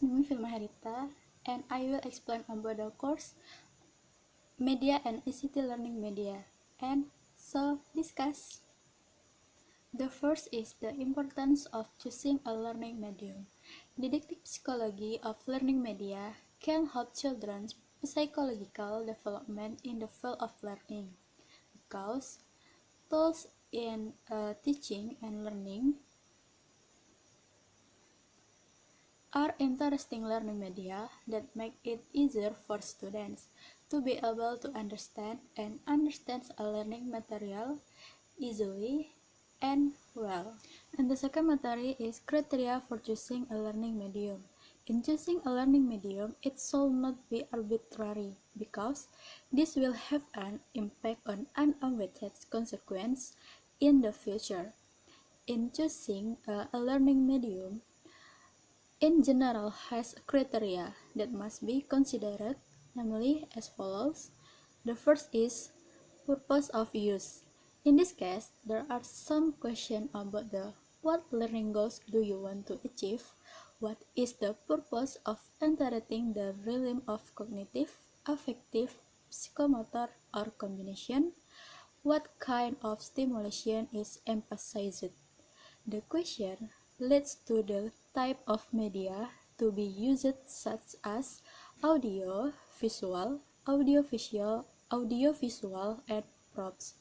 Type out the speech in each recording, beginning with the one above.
name is Filma Herita, and I will explain about the course Media and ICT Learning Media. And so, discuss. The first is the importance of choosing a learning medium. Didactic psychology of learning media can help children's psychological development in the field of learning, because tools in teaching and learning are interesting learning media that make it easier for students to be able to understand a learning material easily and well. And the second material is criteria for choosing a learning medium. In choosing a learning medium, it should not be arbitrary, because this will have an impact on unawaited consequences in the future. In choosing a learning medium, in general has criteria that must be considered, namely as follows. The first is purpose of use. In this case, there are some questions about what learning goals do you want to achieve, what is the purpose of entering the realm of cognitive, affective, psychomotor, or combination, what kind of stimulation is emphasized. The question leads to the type of media to be used, such as audio, visual, audiovisual, and props.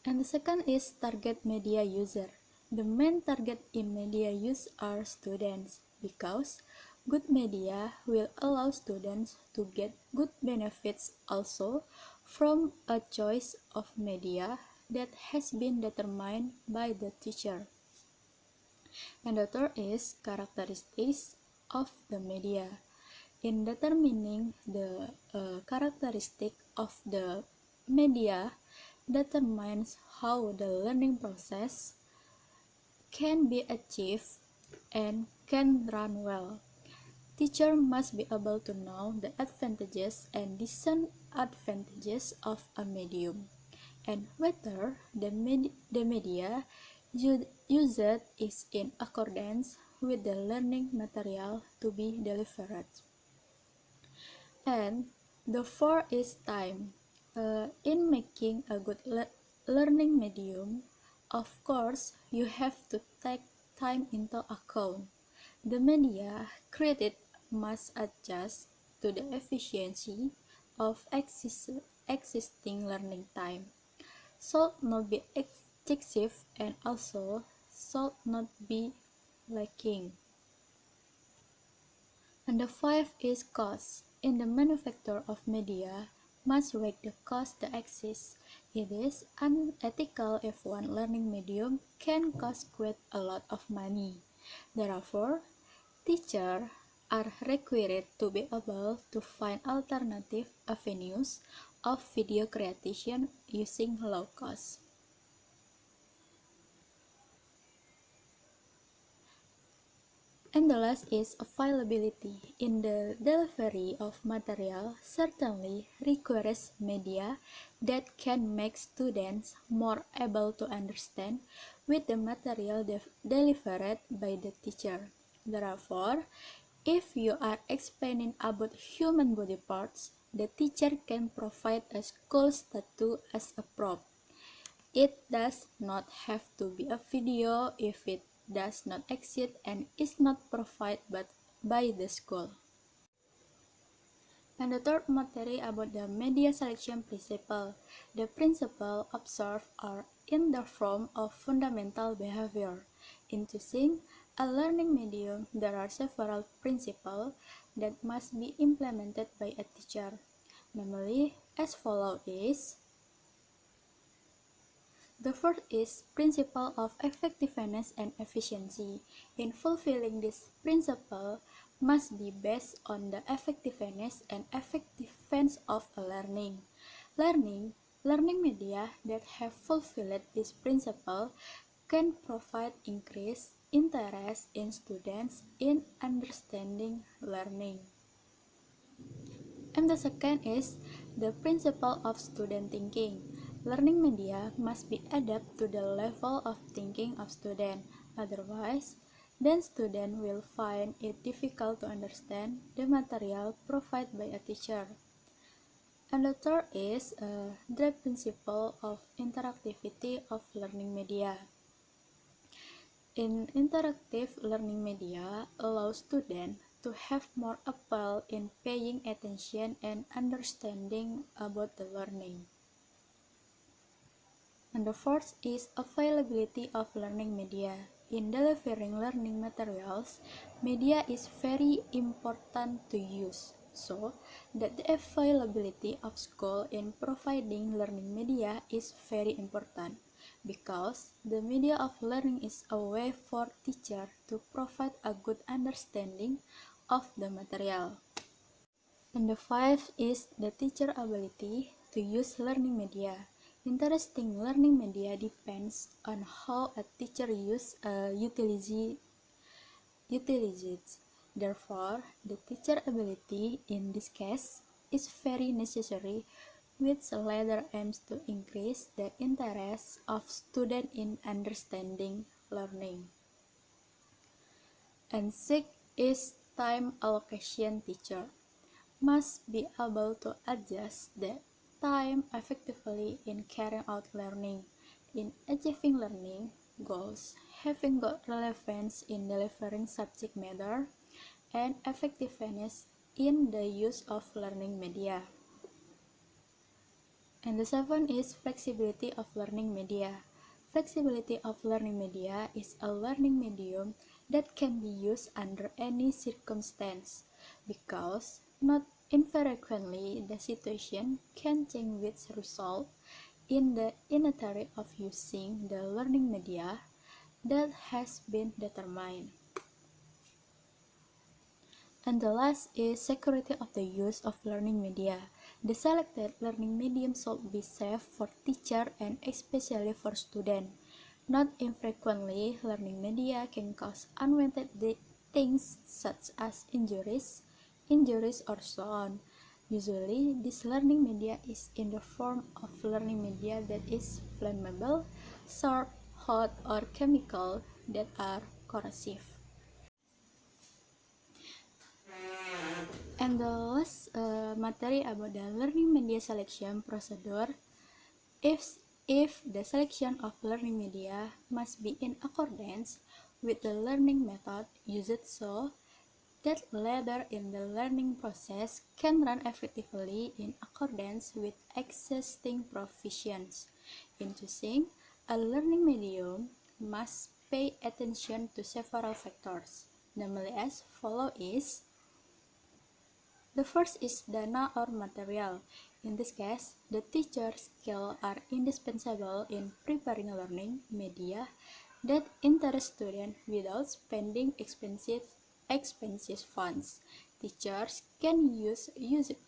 And the second is target media user. The main target in media use are students, because good media will allow students to get good benefits also from a choice of media that has been determined by the teacher. And the third is characteristics of the media. In determining the characteristic of the media determines how the learning process can be achieved and can run well. Teacher must be able to know the advantages and disadvantages of a medium, and whether the media used is in accordance with the learning material to be delivered. And the fourth is time. In making a good learning medium, of course, you have to take time into account. The media created must adjust to the efficiency of existing learning time, should not be excessive, and also should not be lacking. And the fifth is cost. In the manufacture of media, must weigh the cost that exists. It is unethical if one learning medium can cost quite a lot of money. Therefore, teachers are required to be able to find alternative avenues of video creation using low cost. And the last is availability. In the delivery of material certainly requires media that can make students more able to understand with the material delivered by the teacher. Therefore, if you are explaining about human body parts, the teacher can provide a school statue as a prop. It does not have to be a video if it does not exist and is not provided by the school. And the third material about the media selection principle. The principle observed are in the form of fundamental behavior. In choosing a learning medium, there are several principles that must be implemented by a teacher. Namely, as follows is: the first is principle of effectiveness and efficiency. In fulfilling this principle must be based on the effectiveness and effectiveness of a learning. Learning media that have fulfilled this principle can provide increased interest in students in understanding learning. And the second is the principle of student thinking. Learning media must be adapted to the level of thinking of students. Otherwise, then students will find it difficult to understand the material provided by a teacher. And the third is the principle of interactivity of learning media. In interactive learning media allows students to have more appeal in paying attention and understanding about the learning. And the fourth is availability of learning media. In delivering learning materials, media is very important to use. So, that the availability of school in providing learning media is very important because the media of learning is a way for teacher to provide a good understanding of the material. And the fifth is the teacher ability to use learning media. Interesting learning media depends on how a teacher utilizes it. Therefore, the teacher ability in this case is very necessary, which later aims to increase the interest of students in understanding learning. And sixth is time allocation teacher must be able to adjust the time effectively in carrying out learning, in achieving learning goals, having good relevance in delivering subject matter, and effectiveness in the use of learning media. And the seventh is flexibility of learning media. Flexibility of learning media is a learning medium that can be used under any circumstance because not infrequently the situation can change which result in the initiative of using the learning media that has been determined. And the last is security of the use of learning media. The selected learning medium should be safe for teacher and especially for student. Not infrequently, learning media can cause unwanted things such as injuries or so on. Usually, this learning media is in the form of learning media that is flammable, sharp, hot, or chemical that are corrosive. And the last materi about the learning media selection procedure, if the selection of learning media must be in accordance with the learning method used so that later in the learning process can run effectively in accordance with existing provisions. In choosing a learning medium must pay attention to several factors, namely as follow is: the first is dana or material. In this case, the teacher's skills are indispensable in preparing learning media that interest students without spending expensive funds. Teachers can use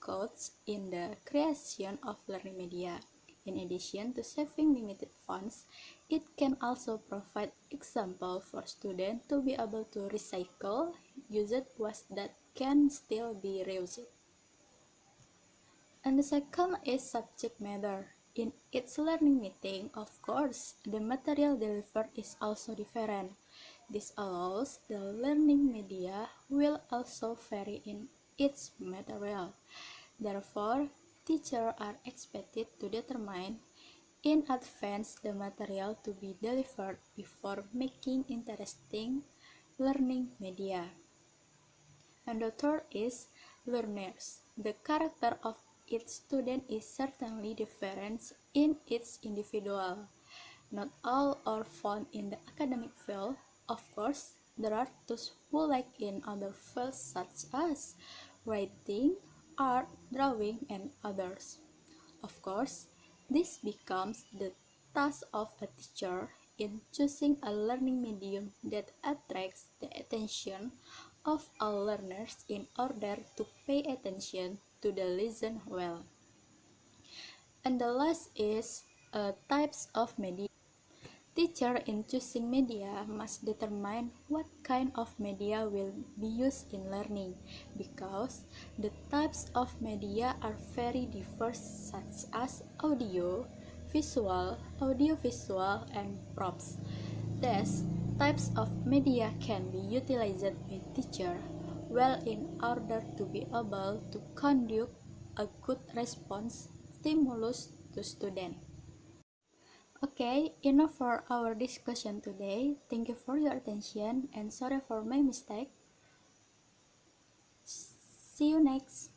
codes in the creation of learning media. In addition to saving limited funds, it can also provide example for students to be able to recycle used waste that can still be reused. And the second is subject matter. In each learning meeting, of course, the material delivered is also different. This allows the learning media will also vary in its material. Therefore, teachers are expected to determine in advance the material to be delivered before making interesting learning media. And the third is learners. The character of each student is certainly different in each individual. Not all are found in the academic field. Of course, there are those who like in other fields such as writing, art, drawing, and others. Of course, this becomes the task of a teacher in choosing a learning medium that attracts the attention of all learners in order to pay attention to the lesson well. And the last is types of media. Teacher in choosing media must determine what kind of media will be used in learning because the types of media are very diverse such as audio, visual, and props. Thus, types of media can be utilized by teacher well in order to be able to conduct a good response stimulus to student. Okay, enough for our discussion today. Thank you for your attention and sorry for my mistake. See you next.